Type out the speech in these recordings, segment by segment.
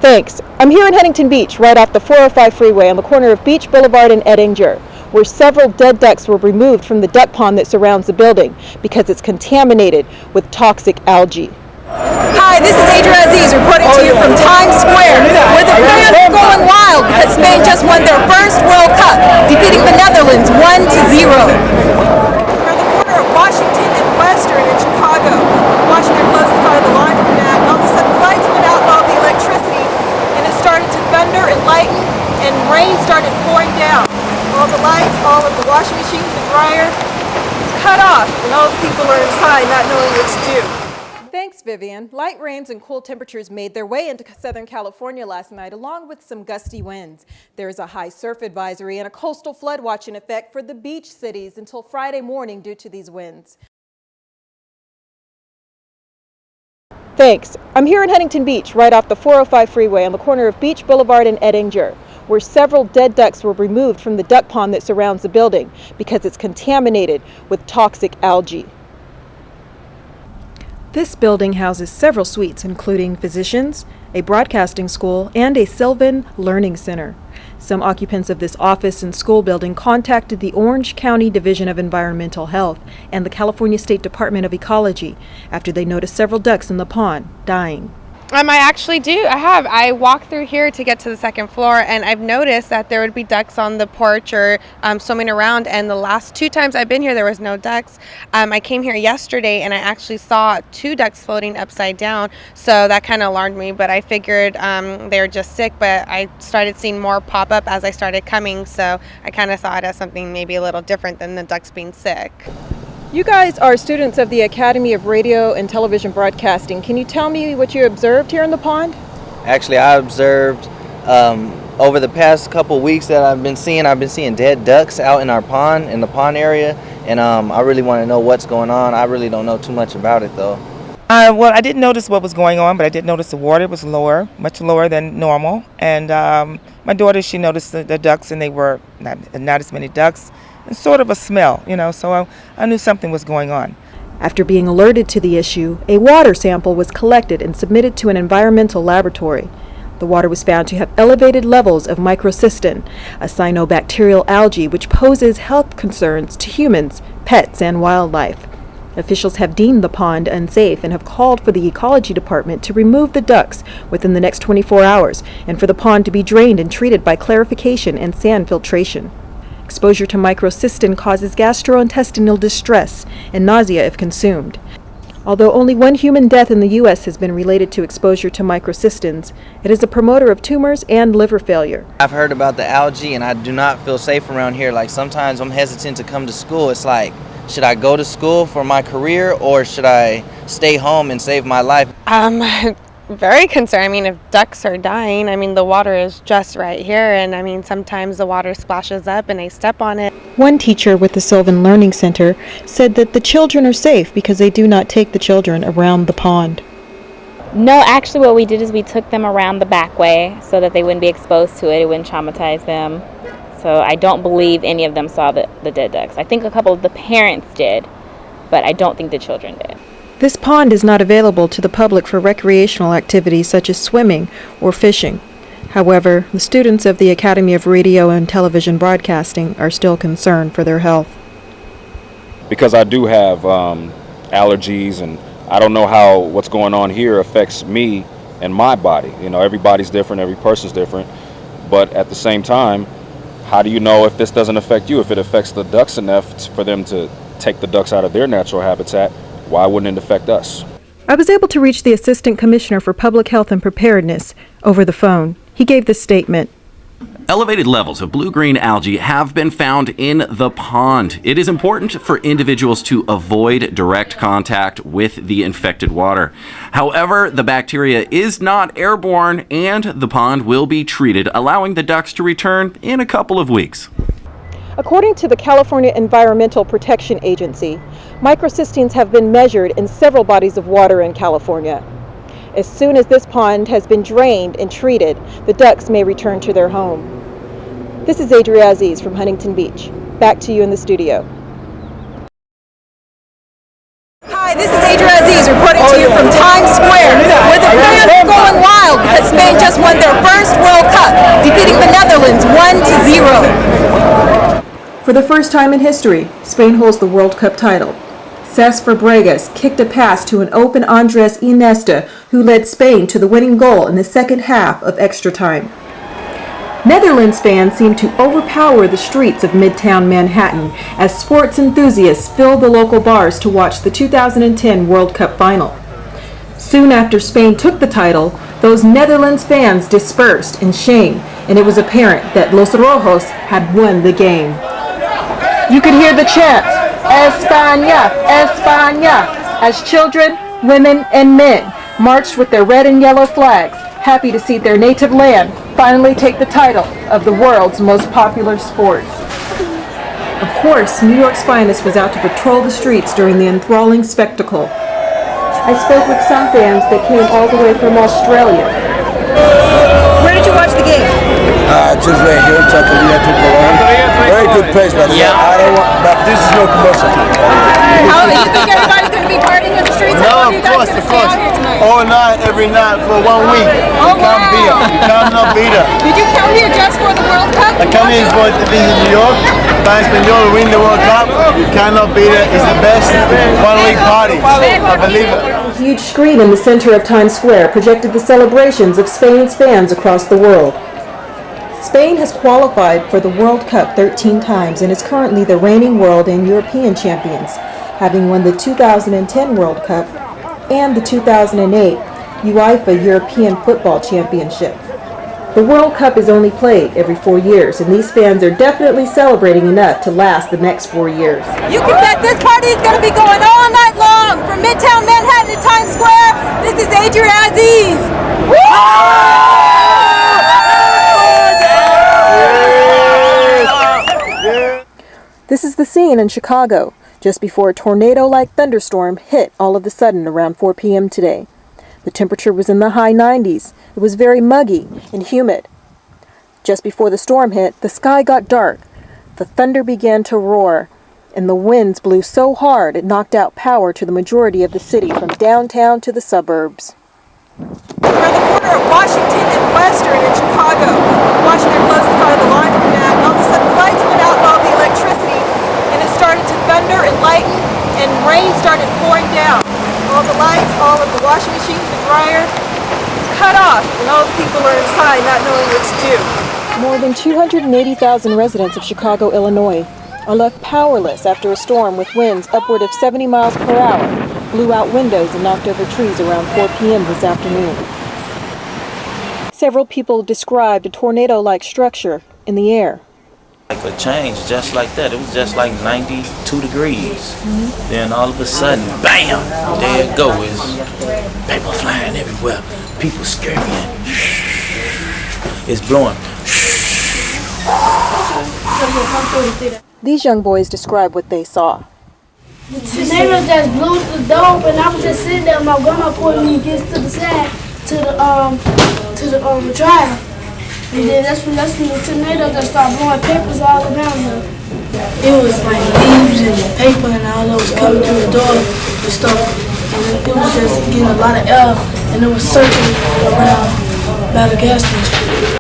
Thanks. I'm here in Huntington Beach, right off the 405 freeway on the corner of Beach Boulevard and Edinger, where several dead ducks were removed from the duck pond that surrounds the building because it's contaminated with toxic algae. Hi, this is Adria Aziz reporting to you from Times Square, where the fans are going wild because Spain just won their first World Cup, defeating the Netherlands 1-0. We're on the corner of Washington and Western in Chicago. Washington closed the side of the laundromat, and all of a sudden the lights went out and all the electricity, and it started to thunder and lighten, and rain started pouring down. All the lights, all of the washing machines and dryer cut off, and all the people are inside not knowing what to do. Thanks, Vivian. Light rains and cool temperatures made their way into Southern California last night, along with some gusty winds. There is a high surf advisory and a coastal flood watch in effect for the beach cities until Friday morning due to these winds. Thanks. I'm here in Huntington Beach, right off the 405 freeway on the corner of Beach Boulevard and Edinger, where several dead ducks were removed from the duck pond that surrounds the building because it's contaminated with toxic algae. This building houses several suites, including physicians, a broadcasting school, and a Sylvan Learning Center. Some occupants of this office and school building contacted the Orange County Division of Environmental Health and the California State Department of Ecology after they noticed several ducks in the pond dying. I actually do. I walked through here to get to the second floor, and I've noticed that there would be ducks on the porch or swimming around, and the last 2 times I've been here, there was no ducks. I came here yesterday, and I actually saw 2 ducks floating upside down, so that kind of alarmed me, but I figured they were just sick, but I started seeing more pop up as I started coming, so I kind of saw it as something maybe a little different than the ducks being sick. You guys are students of the Academy of Radio and Television Broadcasting. Can you tell me what you observed here in the pond? Actually, I observed over the past couple weeks that I've been seeing dead ducks out in our pond, in the pond area, and I really want to know what's going on. I really don't know too much about it though. Well, I didn't notice what was going on, but I did notice the water was lower, much lower than normal, and my daughter, she noticed the ducks, and they were not as many ducks. It's sort of a smell, so I knew something was going on. After being alerted to the issue, a water sample was collected and submitted to an environmental laboratory. The water was found to have elevated levels of microcystin, a cyanobacterial algae which poses health concerns to humans, pets, and wildlife. Officials have deemed the pond unsafe and have called for the ecology department to remove the ducks within the next 24 hours and for the pond to be drained and treated by clarification and sand filtration. Exposure to microcystin causes gastrointestinal distress and nausea if consumed. Although only 1 human death in the U.S. has been related to exposure to microcystins, it is a promoter of tumors and liver failure. I've heard about the algae, and I do not feel safe around here. Like, sometimes I'm hesitant to come to school. It's like, should I go to school for my career, or should I stay home and save my life? Very concerned. If ducks are dying, the water is just right here, and sometimes the water splashes up and they step on it. One teacher with the Sylvan Learning Center said that the children are safe because they do not take the children around the pond. No, actually what we did is we took them around the back way so that they wouldn't be exposed to it. It wouldn't traumatize them. So I don't believe any of them saw the dead ducks. I think a couple of the parents did, but I don't think the children did. This pond is not available to the public for recreational activities such as swimming or fishing. However, the students of the Academy of Radio and Television Broadcasting are still concerned for their health. Because I do have allergies, and I don't know how what's going on here affects me and my body. Everybody's different, every person's different, but at the same time, how do you know if this doesn't affect you? If it affects the ducks enough for them to take the ducks out of their natural habitat, why wouldn't it affect us? I was able to reach the Assistant Commissioner for Public Health and Preparedness over the phone. He gave this statement. Elevated levels of blue-green algae have been found in the pond. It is important for individuals to avoid direct contact with the infected water. However, the bacteria is not airborne, and the pond will be treated, allowing the ducks to return in a couple of weeks. According to the California Environmental Protection Agency, microcystins have been measured in several bodies of water in California. As soon as this pond has been drained and treated, the ducks may return to their home. This is Adria Aziz from Huntington Beach. Back to you in the studio. Hi, this is Adria Aziz Aziz reporting to you from Times Square, where the fans are going wild because Spain just won their first World Cup, defeating the Netherlands 1-0. For the first time in history, Spain holds the World Cup title. Cesc Fabregas kicked a pass to an open Andres Iniesta, who led Spain to the winning goal in the second half of extra time. Netherlands fans seem to overpower the streets of Midtown Manhattan as sports enthusiasts fill the local bars to watch the 2010 World Cup final. Soon after Spain took the title, those Netherlands fans dispersed in shame, and it was apparent that Los Rojos had won the game. You could hear the chants, España, España, as children, women, and men marched with their red and yellow flags, happy to see their native land finally take the title of the world's most popular sport. Of course, New York's finest was out to patrol the streets during the enthralling spectacle. I spoke with some fans that came all the way from Australia. Where did you watch the game? Just right here, Chacalilla to Cologne. Very good place, but I don't want. But this is no commercial. How do you think everybody's going to be partying in the streets? No, of course. All night, every night for 1 week. Oh, You can't beat it. You cannot beat it. Did you come here just for the World Cup? I come here for to be in New York. Time Espanol win the World Cup. You cannot beat it. It's the best 1 week party. I believe it. A huge screen in the center of Times Square projected the celebrations of Spain's fans across the world. Spain has qualified for the World Cup 13 times and is currently the reigning world and European champions, having won the 2010 World Cup and the 2008 UEFA European Football Championship. The World Cup is only played every 4 years, and these fans are definitely celebrating enough to last the next 4 years. You can bet this party is going to be going all night long from Midtown Manhattan to Times Square. This is Adria Aziz. This is the scene in Chicago, just before a tornado-like thunderstorm hit all of a sudden around 4 p.m. today. The temperature was in the high 90s. It was very muggy and humid. Just before the storm hit, the sky got dark. The thunder began to roar, and the winds blew so hard it knocked out power to the majority of the city from downtown to the suburbs. We're on the corner of Washington and Western in Chicago. Washington closest side of the line from that, and all of a sudden the lights went out and all the electricity, and it started to thunder and lighten, and rain started pouring down. All the lights, all of the washing machines, the dryer, cut off, and all the people are inside not knowing what to do. More than 280,000 residents of Chicago, Illinois, are left powerless after a storm with winds upward of 70 miles per hour blew out windows and knocked over trees around 4 p.m. this afternoon. Several people described a tornado-like structure in the air. Like a change just like that. It was just like 92 degrees. Then all of a sudden, bam, there it goes. Paper flying everywhere. People screaming. It's blowing. These young boys describe what they saw. The tornado just blew the door open, and I was just sitting there. My grandma pulled me against to the side to the drive, and then that's when the tornado just started blowing papers all around her. It was like leaves and paper and all those coming through the door and stuff, and it was just getting a lot of air, and it was circling around by the gas station.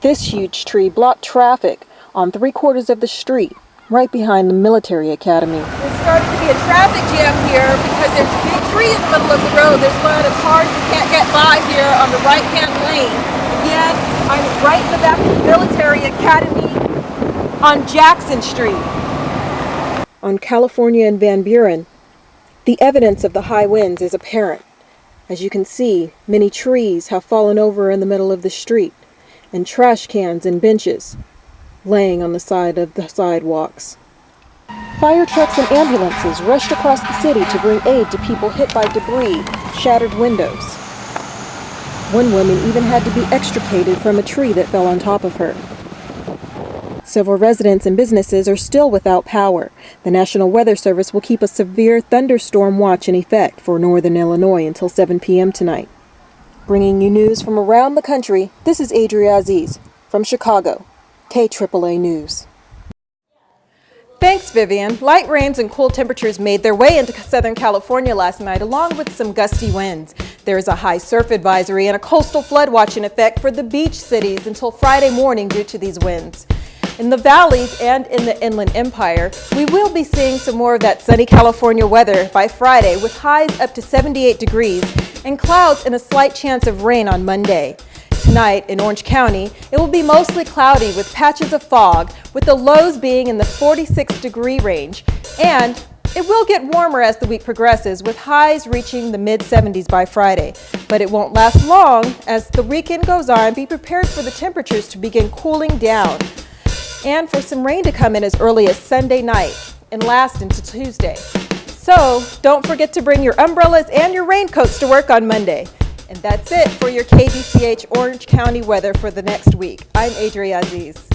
This huge tree blocked traffic on 3/4 of the street, right behind the military academy. There's starting to be a traffic jam here because there's a big tree in the middle of the road. There's a lot of cars that can't get by here on the right-hand lane. Again, I'm right in the back of the military academy on Jackson Street. On California and Van Buren, the evidence of the high winds is apparent. As you can see, many trees have fallen over in the middle of the street, and trash cans and benches laying on the side of the sidewalks. Fire trucks and ambulances rushed across the city to bring aid to people hit by debris, shattered windows. One woman even had to be extricated from a tree that fell on top of her. Several residents and businesses are still without power. The National Weather Service will keep a severe thunderstorm watch in effect for northern Illinois until 7 p.m. tonight. Bringing you news from around the country, this is Adria Aziz from Chicago, KAAA News. Thanks, Vivian. Light rains and cool temperatures made their way into Southern California last night, along with some gusty winds. There is a high surf advisory and a coastal flood watch in effect for the beach cities until Friday morning due to these winds. In the valleys and in the Inland Empire, we will be seeing some more of that sunny California weather by Friday, with highs up to 78 degrees and clouds and a slight chance of rain on Monday. Tonight in Orange County, it will be mostly cloudy with patches of fog, with the lows being in the 46-degree range. And it will get warmer as the week progresses, with highs reaching the mid-70s by Friday. But it won't last long as the weekend goes on. Be prepared for the temperatures to begin cooling down and for some rain to come in as early as Sunday night and last into Tuesday. So don't forget to bring your umbrellas and your raincoats to work on Monday. And that's it for your KBCH Orange County weather for the next week. I'm Adria Aziz.